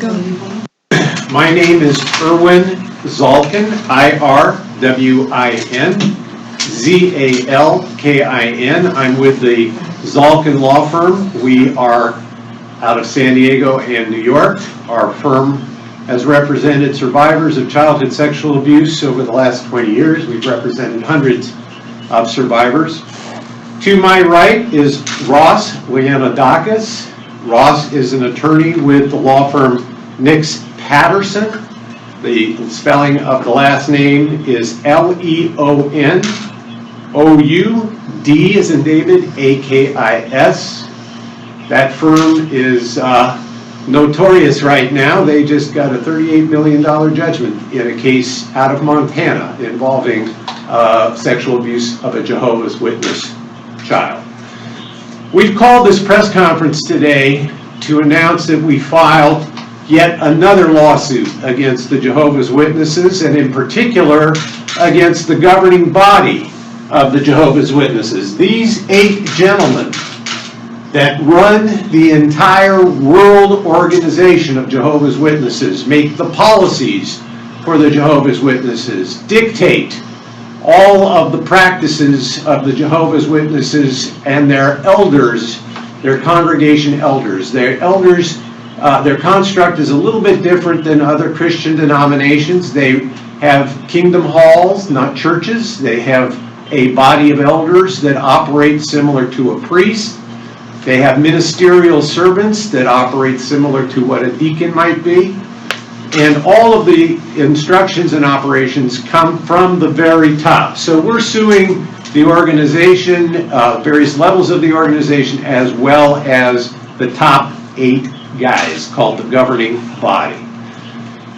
My name is Irwin Zalkin, I-R-W-I-N-Z-A-L-K-I-N. I'm with the Zalkin Law Firm. We are out of San Diego and New York. Our firm has represented survivors of childhood sexual abuse over the last 20 years. We've represented hundreds of survivors. To my right is Ross Leonoudakis. Ross is an attorney with the law firm Nix Patterson. The spelling of the last name is L-E-O-N-O-U-D as in David, A-K-I-S. That firm is notorious right now. They just got a $38 million judgment in a case out of Montana involving sexual abuse of a Jehovah's Witness child. We've called this press conference today to announce that we filed yet another lawsuit against the Jehovah's Witnesses, and in particular against the governing body of the Jehovah's Witnesses. These 8 gentlemen that run the entire world organization of Jehovah's Witnesses, make the policies for the Jehovah's Witnesses, dictate all of the practices of the Jehovah's Witnesses and their elders, their congregation elders. Their elders, their construct is a little bit different than other Christian denominations. They have kingdom halls, not churches. They have a body of elders that operate similar to a priest. They have ministerial servants that operate similar to what a deacon might be. And all of the instructions and operations come from the very top. So we're suing the organization, various levels of the organization, as well as the top 8 guys called the governing body.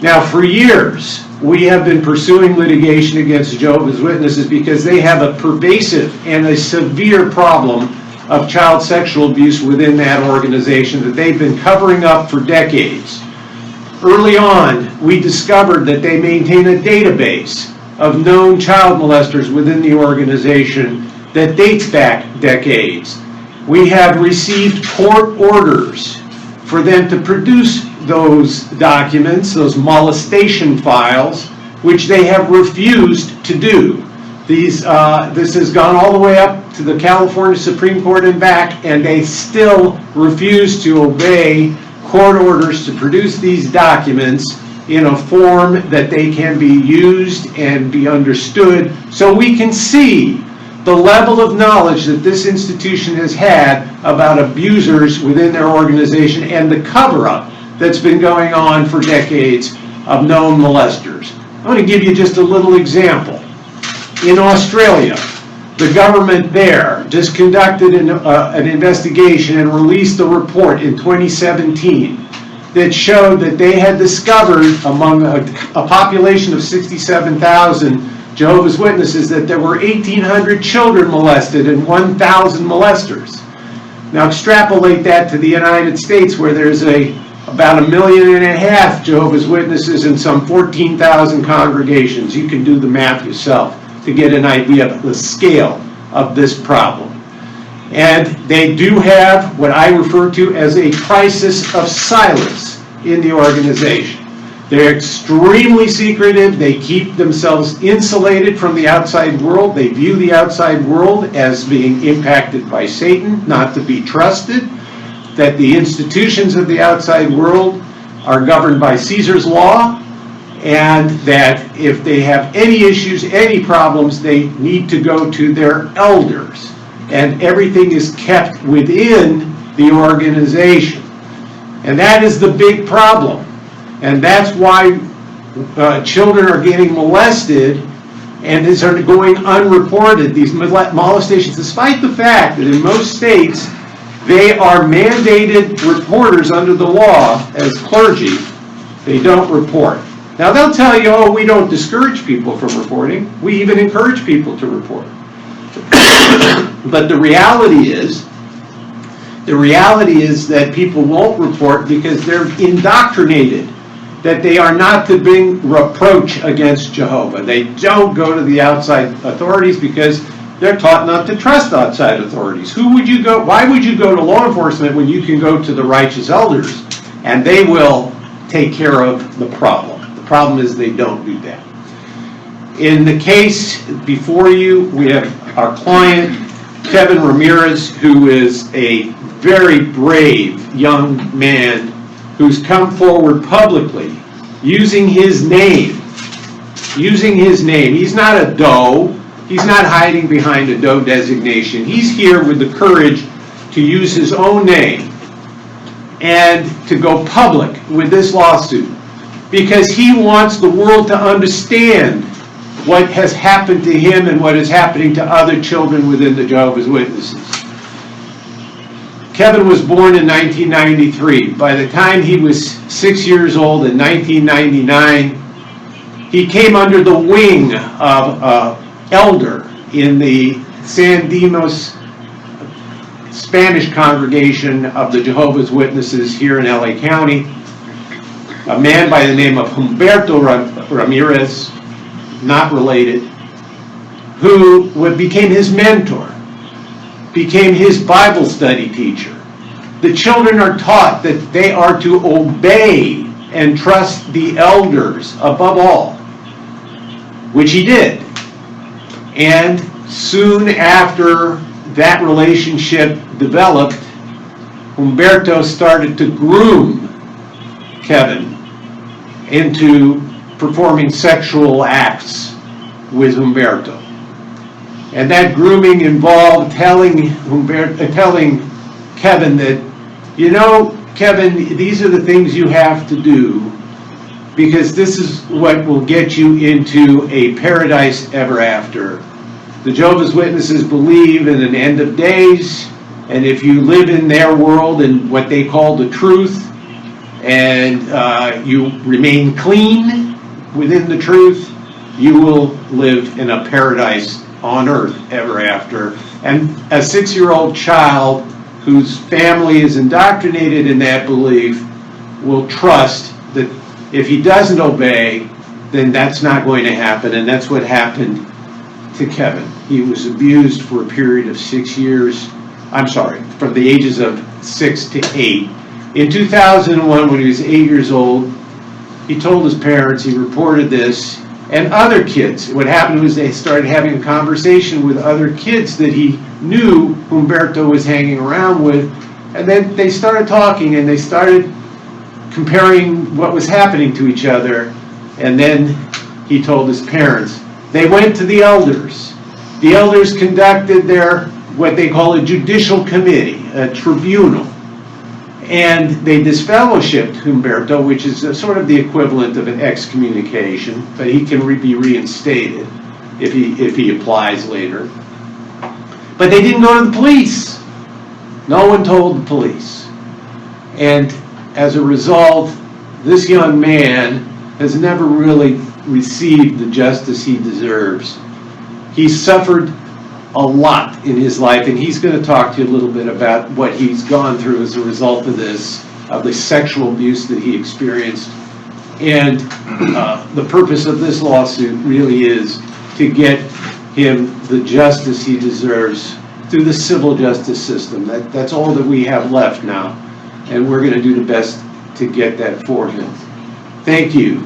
Now, for years, we have been pursuing litigation against Jehovah's Witnesses because they have a pervasive and a severe problem of child sexual abuse within that organization that they've been covering up for decades. Early on, we discovered that they maintain a database of known child molesters within the organization that dates back decades. We have received court orders for them to produce those documents, those molestation files, which they have refused to do. This has gone all the way up to the California Supreme Court and back, and they still refuse to obey court orders to produce these documents in a form that they can be used and be understood, so we can see the level of knowledge that this institution has had about abusers within their organization and the cover-up that's been going on for decades of known molesters. I'm going to give you just a little example. In Australia, the government there just conducted an investigation and released a report in 2017 that showed that they had discovered among a population of 67,000 Jehovah's Witnesses that there were 1,800 children molested and 1,000 molesters. Now extrapolate that to the United States, where there's about 1.5 million Jehovah's Witnesses and some 14,000 congregations. You can do the math yourself to get an idea of the scale of this problem. And they do have what I refer to as a crisis of silence in the organization. They're extremely secretive. They keep themselves insulated from the outside world. They view the outside world as being impacted by Satan, not to be trusted, that the institutions of the outside world are governed by Caesar's law, and that if they have any issues, any problems, they need to go to their elders. And everything is kept within the organization. And that is the big problem. And that's why children are getting molested and these are going unreported, these molestations, despite the fact that in most states they are mandated reporters under the law as clergy. They don't report. Now they'll tell you, oh, we don't discourage people from reporting. We even encourage people to report. But the reality is that people won't report because they're indoctrinated that they are not to bring reproach against Jehovah. They don't go to the outside authorities because they're taught not to trust outside authorities. Who would you go? Why would you go to law enforcement when you can go to the righteous elders and they will take care of the problem. The problem is they don't do that. In the case before you, we have our client, Kevin Ramirez, who is a very brave young man who's come forward publicly using his name. He's not a DOE. He's not hiding behind a DOE designation. He's here with the courage to use his own name and to go public with this lawsuit because he wants the world to understand what has happened to him and what is happening to other children within the Jehovah's Witnesses. Kevin was born in 1993. By the time he was 6 years old in 1999, he came under the wing of an elder in the San Dimas Spanish congregation of the Jehovah's Witnesses here in LA County, a man by the name of Humberto Ramirez, not related, who became his mentor, became his Bible study teacher. The children are taught that they are to obey and trust the elders above all, which he did. And soon after that relationship developed, Humberto started to groom Kevin into performing sexual acts with Humberto. And that grooming involved telling Kevin that, you know, Kevin, these are the things you have to do because this is what will get you into a paradise ever after. The Jehovah's Witnesses believe in an end of days, and if you live in their world and what they call the truth, and you remain clean within the truth, you will live in a paradise on earth ever after. And a 6-year-old child whose family is indoctrinated in that belief will trust that if he doesn't obey, then that's not going to happen, and that's what happened to Kevin. He was abused for a period of 6 years, from the ages of 6 to 8. In 2001, when he was 8 years old, he told his parents, he reported this, and other kids. What happened was they started having a conversation with other kids that he knew Humberto was hanging around with, and then they started talking and they started comparing what was happening to each other, and then he told his parents. They went to the elders. The elders conducted what they call a judicial committee, a tribunal, and they disfellowshipped Humberto, which is sort of the equivalent of an excommunication, but he can be reinstated if he applies later. But they didn't go to the police. No one told the police. And as a result, this young man has never really received the justice he deserves. He's suffered a lot in his life, and he's going to talk to you a little bit about what he's gone through as a result of this, of the sexual abuse that he experienced. And the purpose of this lawsuit really is to get him the justice he deserves through the civil justice system. That's all that we have left now, and we're going to do the best to get that for him. Thank you.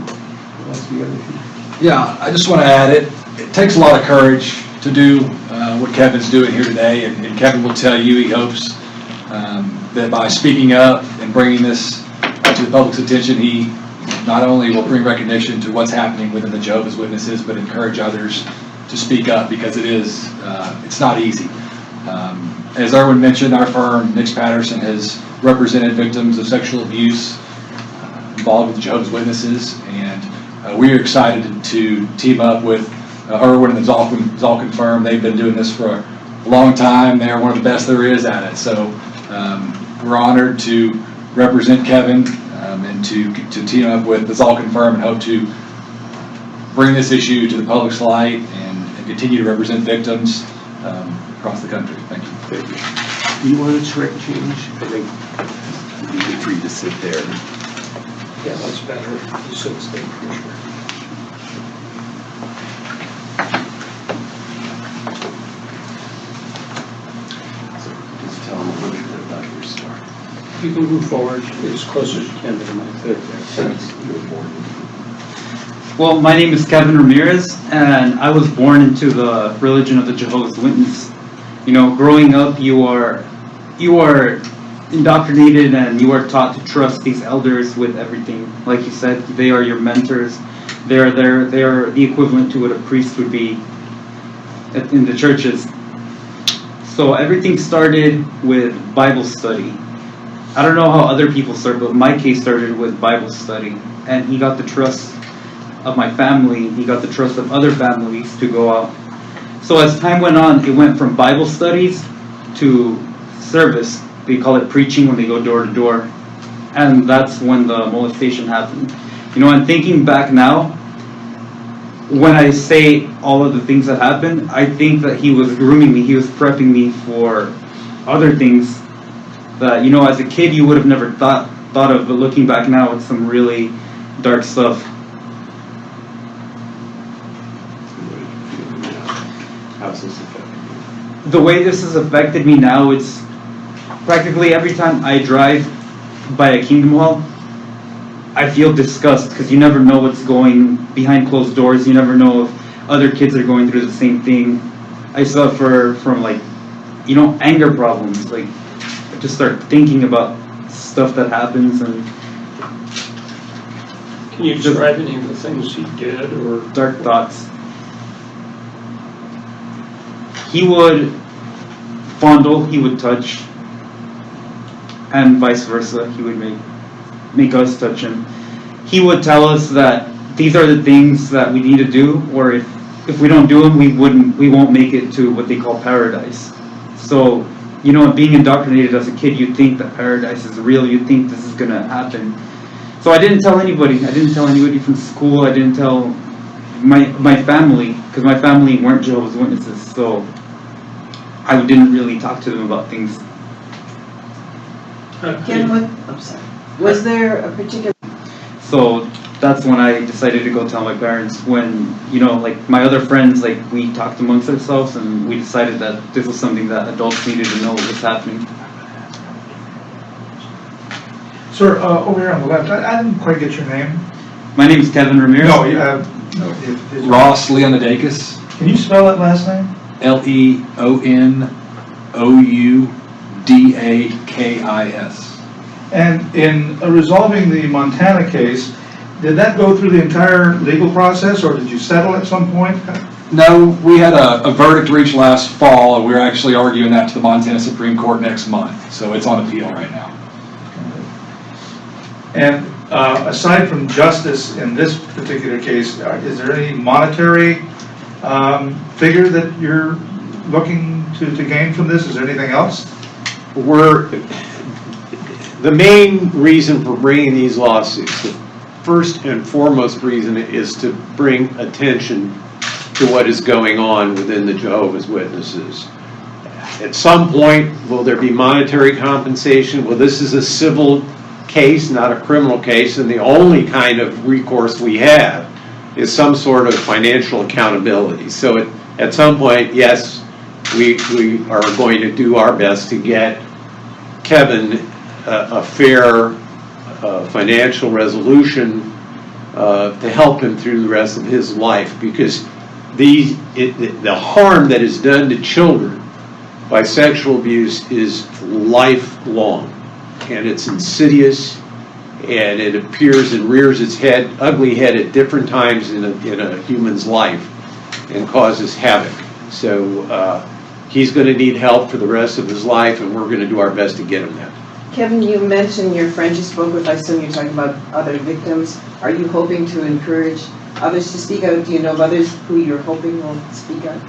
Yeah, I just want to add it takes a lot of courage to do what Kevin's doing here today, and Kevin will tell you he hopes that by speaking up and bringing this to the public's attention, he not only will bring recognition to what's happening within the Jehovah's Witnesses, but encourage others to speak up, because it's not easy. As Irwin mentioned, our firm, Nix Patterson, has represented victims of sexual abuse involved with the Jehovah's Witnesses, and we are excited to team up with Irwin and the Zalkin firm. They've been doing this for a long time. They're one of the best there is at it. So we're honored to represent Kevin and to team up with the Zalkin firm and hope to bring this issue to the public's light and continue to represent victims across the country. Thank you. Thank you. Do you want a trick change? I think You'd be free to sit there. Yeah, that's better. You should stay for sure. Just tell them a little bit about your story. You can move forward as close as you can to the mic. Well, my name is Kevin Ramirez, and I was born into the religion of the Jehovah's Witness. You know, growing up, you are indoctrinated and you are taught to trust these elders with everything. Like you said, they are your mentors. They are the equivalent to what a priest would be in the churches. So everything started with Bible study. I don't know how other people start, but my case started with Bible study. And he got the trust of my family. He got the trust of other families to go out. So as time went on, it went from Bible studies to service. They call it preaching when they go door to door. And that's when the molestation happened. You know, and thinking back now, when I say all of the things that happened, I think that he was grooming me. He was prepping me for other things that, you know, as a kid you would have never thought of, but looking back now, it's some really dark stuff. How's this affecting you? The way this has affected me now, it's practically every time I drive by a Kingdom Hall, I feel disgust because you never know what's going behind closed doors. You never know if other kids are going through the same thing. I suffer from, like, you know, anger problems. Like, I just start thinking about stuff that happens and Can you describe any of the things he did or? dark thoughts. He would fondle, he would touch, and vice versa. He would make us touch him. He would tell us that these are the things that we need to do, or if we don't do them, we won't make it to what they call paradise. So, you know, being indoctrinated as a kid, you think that paradise is real. You think this is gonna happen. So I didn't tell anybody. I didn't tell anybody from school. I didn't tell my family, because my family weren't Jehovah's Witnesses. So I didn't really talk to them about things. Ken, I'm sorry. Was there a particular? So that's when I decided to go tell my parents. When, you know, like my other friends, like we talked amongst ourselves and we decided that this was something that adults needed to know what was happening. Sir, over here on the left, I didn't quite get your name. My name is Kevin Ramirez. No, Ross Leonoudakis, Can you spell that last name? Leonoudakis. And in resolving the Montana case, did that go through the entire legal process, or did you settle at some point? No, we had a verdict reached last fall, and we're actually arguing that to the Montana Supreme Court next month. So it's on appeal right now. And aside from justice in this particular case, is there any monetary figure that you're looking to gain from this? Is there anything else? The main reason for bringing these lawsuits, the first and foremost reason is to bring attention to what is going on within the Jehovah's Witnesses. At some point, will there be monetary compensation? Well, this is a civil case, not a criminal case, and the only kind of recourse we have is some sort of financial accountability. So at some point, yes, we are going to do our best to get Kevin a fair financial resolution to help him through the rest of his life, because the harm that is done to children by sexual abuse is lifelong, and it's insidious, and it appears and rears its ugly head at different times in a human's life and causes havoc. So he's going to need help for the rest of his life, and we're going to do our best to get him that. Kevin, you mentioned your friends you spoke with. I assume you're talking about other victims. Are you hoping to encourage others to speak out? Do you know of others who you're hoping will speak out?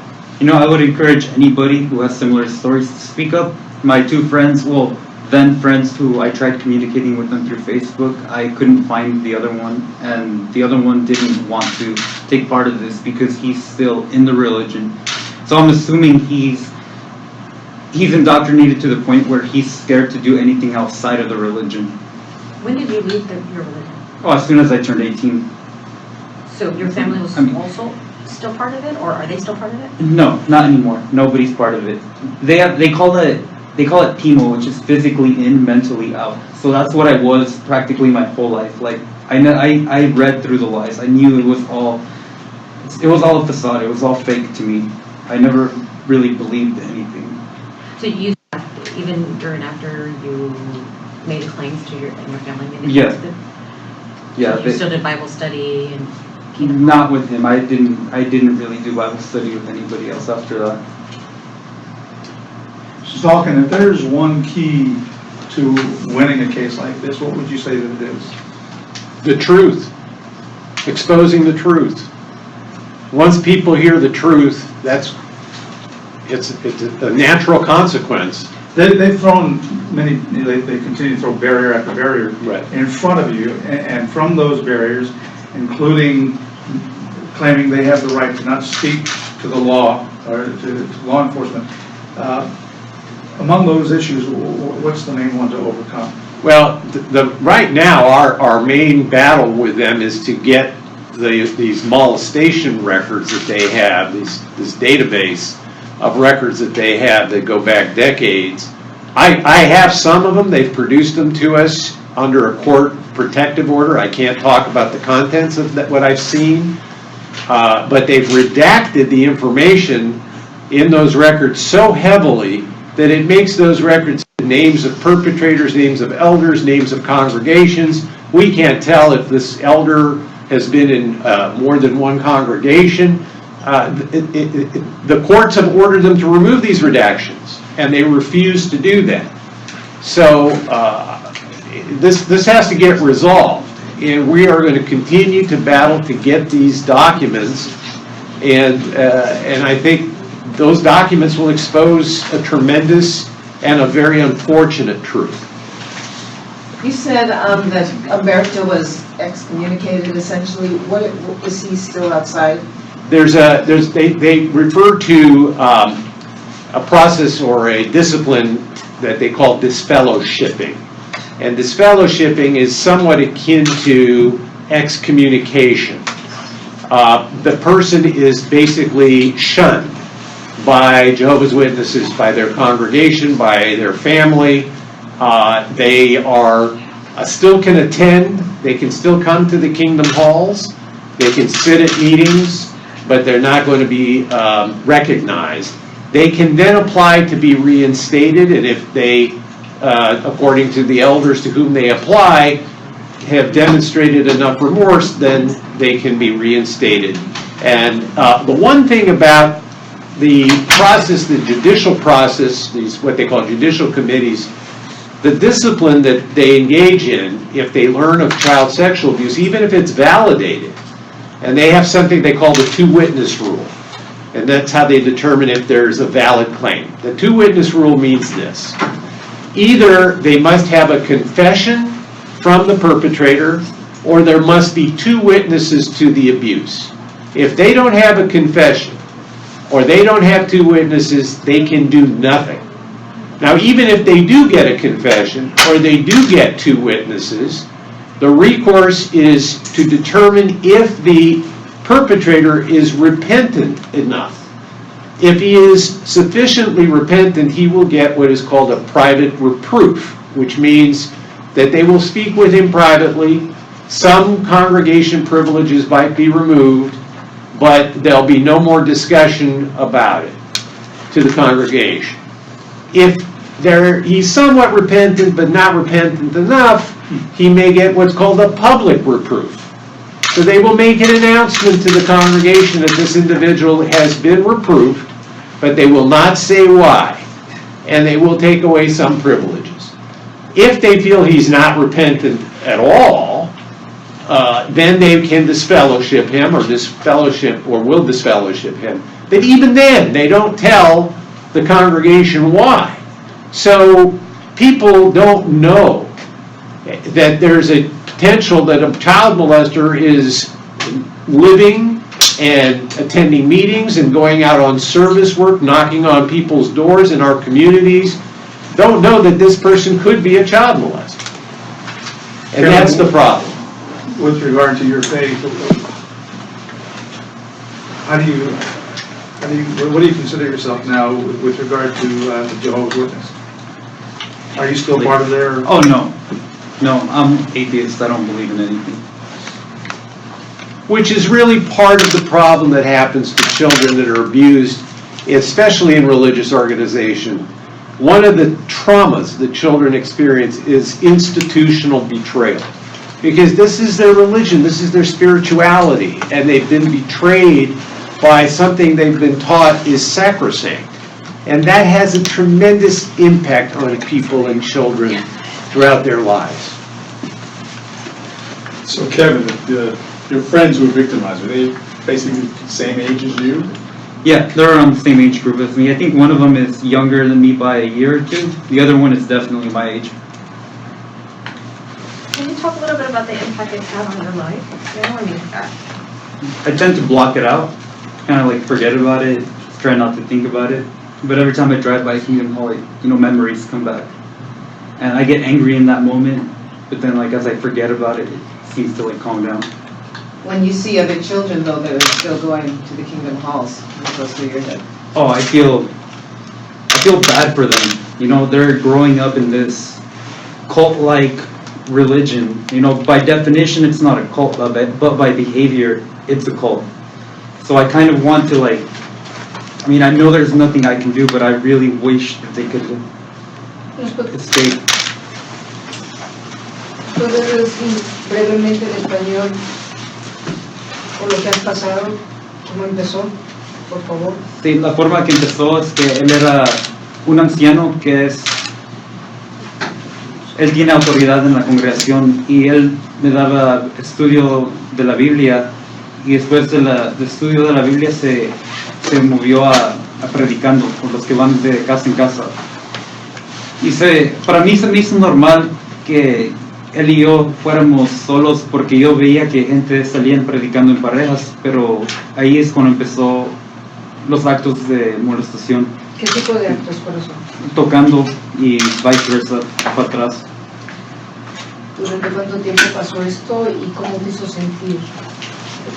You know, I would encourage anybody who has similar stories to speak up. My two friends, well, then friends who I tried communicating with them through Facebook, I couldn't find the other one, and the other one didn't want to take part of this because he's still in the religion. So I'm assuming he's indoctrinated to the point where he's scared to do anything outside of the religion. When did you leave your religion? Oh, as soon as I turned 18. So your family was also still part of it, or are they still part of it? No, not anymore. Nobody's part of it. They call it they call it PIMO, which is physically in, mentally out. So that's what I was practically my whole life. Like, I read through the lies. I knew it was all a facade. It was all fake to me. I never really believed anything. So you, even during after you made the claims to your family, maybe? Yeah. Yeah. So you still did Bible study and? Not with him. I didn't really do Bible study with anybody else after that. Zalkin, if there's one key to winning a case like this, what would you say that it is? The truth. Exposing the truth. Once people hear the truth, it's a natural consequence. They've thrown many, they continue to throw barrier after barrier Right. in front of you, and from those barriers, including claiming they have the right to not speak to the law or to law enforcement. Among those issues, what's the main one to overcome? Well, right now, our main battle with them is to get these molestation records that they have, this database of records that they have that go back decades. I have some of them. They've produced them to us under a court protective order. I can't talk about the contents of what I've seen, but they've redacted the information in those records so heavily that it makes those records names of perpetrators, names of elders, names of congregations. We can't tell if this elder has been in more than one congregation. The courts have ordered them to remove these redactions, and they refuse to do that. So this has to get resolved, and we are going to continue to battle to get these documents, and I think those documents will expose a tremendous and a very unfortunate truth. You said that Umberto was excommunicated essentially. What is he still outside? They refer to a process or a discipline that they call disfellowshipping. And disfellowshipping is somewhat akin to excommunication. The person is basically shunned by Jehovah's Witnesses, by their congregation, by their family. They are still can attend, they can still come to the kingdom halls, they can sit at meetings, but they're not going to be recognized. They can then apply to be reinstated, and if they, according to the elders to whom they apply, have demonstrated enough remorse, then they can be reinstated. And the one thing about the process, the judicial process, these what they call judicial committees, the discipline that they engage in, if they learn of child sexual abuse, even if it's validated, and they have something they call the two-witness rule, and that's how they determine if there's a valid claim. The two-witness rule means this. Either they must have a confession from the perpetrator, or there must be two witnesses to the abuse. If they don't have a confession, or they don't have two witnesses, they can do nothing. Now, even if they do get a confession, or they do get two witnesses, the recourse is to determine if the perpetrator is repentant enough. If he is sufficiently repentant, he will get what is called a private reproof, which means that they will speak with him privately. Some congregation privileges might be removed, but there'll be no more discussion about it to the congregation. If he's somewhat repentant but not repentant enough, he may get what's called a public reproof. So they will make an announcement to the congregation that this individual has been reproved, but they will not say why, and they will take away some privileges. If they feel he's not repentant at all, then they can disfellowship him, or will disfellowship him. But even then, they don't tell the congregation why. So people don't know that there's a potential that a child molester is living and attending meetings and going out on service work, knocking on people's doors in our communities, don't know that this person could be a child molester. And that's the problem. With regard to your faith, what do you consider yourself now with regard to the Jehovah's Witness? Are you still part of their? Oh, no. No, I'm atheist. I don't believe in anything. Which is really part of the problem that happens to children that are abused, especially in religious organization. One of the traumas that children experience is institutional betrayal. Because this is their religion, this is their spirituality, and they've been betrayed by something they've been taught is sacrosanct. And that has a tremendous impact on people and children throughout their lives. So Kevin, your friends who were victimized, were they basically the same age as you? Yeah, they're around the same age group as me. I think one of them is younger than me by a year or two. The other one is definitely my age. Can you talk a little bit about the impact it's had on your life? I tend to block it out, kind of like forget about it, try not to think about it. But every time I drive by Kingdom Hall, memories come back. And I get angry in that moment, but then as I forget about it, it seems to calm down. When you see other children though that are still going to the Kingdom Halls, what goes through your head? Oh, I feel bad for them. They're growing up in this cult-like religion. By definition, it's not a cult, but by behavior, it's a cult. So I kind of want to I know there's nothing I can do, but I really wish that they could escape. ¿Puedes decir brevemente en español por lo que has pasado? ¿Cómo empezó? Por favor. Sí, la forma que empezó es que él era un anciano él tiene autoridad en la congregación y él me daba estudio de la Biblia y después del estudio de la Biblia se movió a predicando por los que van de casa en casa. Y para mí se me hizo normal que él y yo fuéramos solos porque yo veía que gente salían predicando en parejas, pero ahí es cuando empezó los actos de molestación. ¿Qué tipo de actos, corazón? Tocando y viceversa, para atrás. ¿Durante cuánto tiempo pasó esto y cómo te hizo sentir?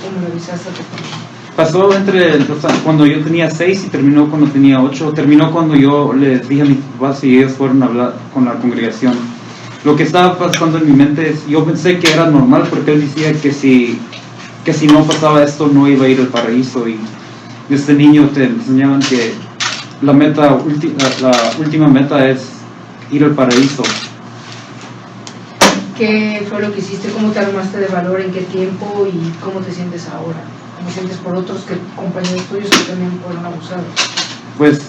¿Cómo le avisaste a tu familia? Pasó cuando yo tenía 6 y terminó cuando tenía 8. Terminó cuando yo les dije a mis papás y ellos fueron a hablar con la congregación. Lo que estaba pasando en mi mente es, yo pensé que era normal porque él decía que si no pasaba esto no iba a ir al paraíso, y desde niño te enseñaban que la última meta es ir al paraíso. ¿Qué fue lo que hiciste? ¿Cómo te armaste de valor? ¿En qué tiempo? ¿Y cómo te sientes ahora? ¿Cómo sientes por otros compañeros tuyos que también fueron abusados? Pues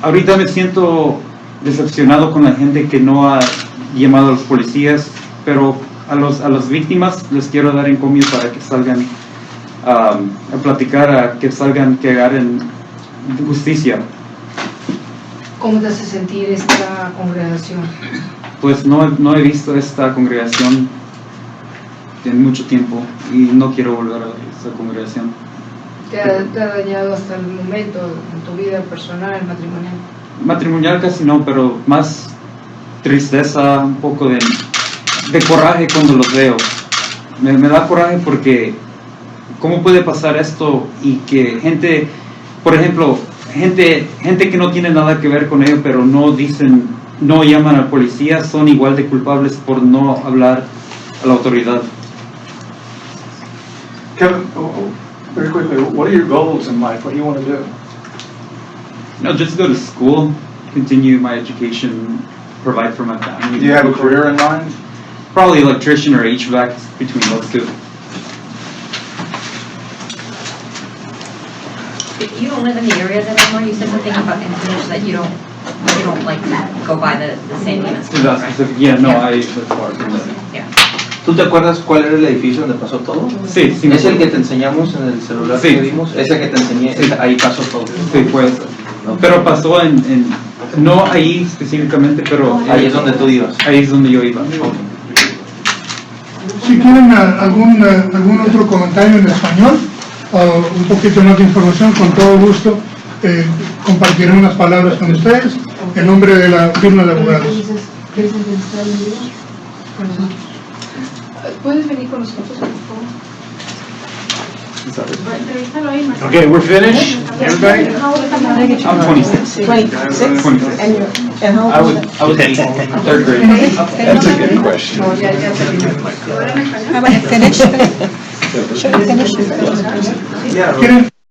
ahorita me siento decepcionado con la gente que no ha llamado a los policías, pero a las víctimas les quiero dar encomio para que salgan a platicar, que hagan justicia. ¿Cómo te hace sentir esta congregación? Pues no he visto esta congregación en mucho tiempo y no quiero volver a esta congregación. ¿Te ha dañado hasta el momento en tu vida personal, matrimonial? Matrimonial casi no, pero más tristeza, un poco de coraje cuando los veo. Me da coraje porque ¿cómo puede pasar esto? Y que gente, por ejemplo, gente que no tiene nada que ver con ello, pero no llaman al policía, son igual de culpables por no hablar a la autoridad. Kevin, very quickly, what are your goals in life? What do you want to do? Just go to school, continue my education, provide for my family. Do you have a career in mind? Probably electrician or HVAC, between those two. You don't live in the area then anymore. You said something about information that you don't go by the same units. Yeah, no, I live far from that. Yeah. ¿Tú te acuerdas cuál era el edificio donde pasó todo? Sí. ¿Es el que te enseñamos en el celular Sí. que vimos? Ese que te enseñé, Sí. ahí pasó todo. Sí, pues. Pero pasó no ahí específicamente, pero Ahí es donde tú ibas. ahí es donde yo iba. Si quieren algún otro comentario en español, un poquito más de información, con todo gusto compartiré unas palabras con ustedes en nombre de la firma de abogados. ¿Quieres entrevistar un video? ¿Puedes venir con nosotros, por favor? Okay, we're finished, everybody? I'm 26. 26? 26. And you're And how I old would, was I would be third grade. That's a good question. No, ya terminé. I'm gonna finish. Should we finish? Yeah. ¿Quieren,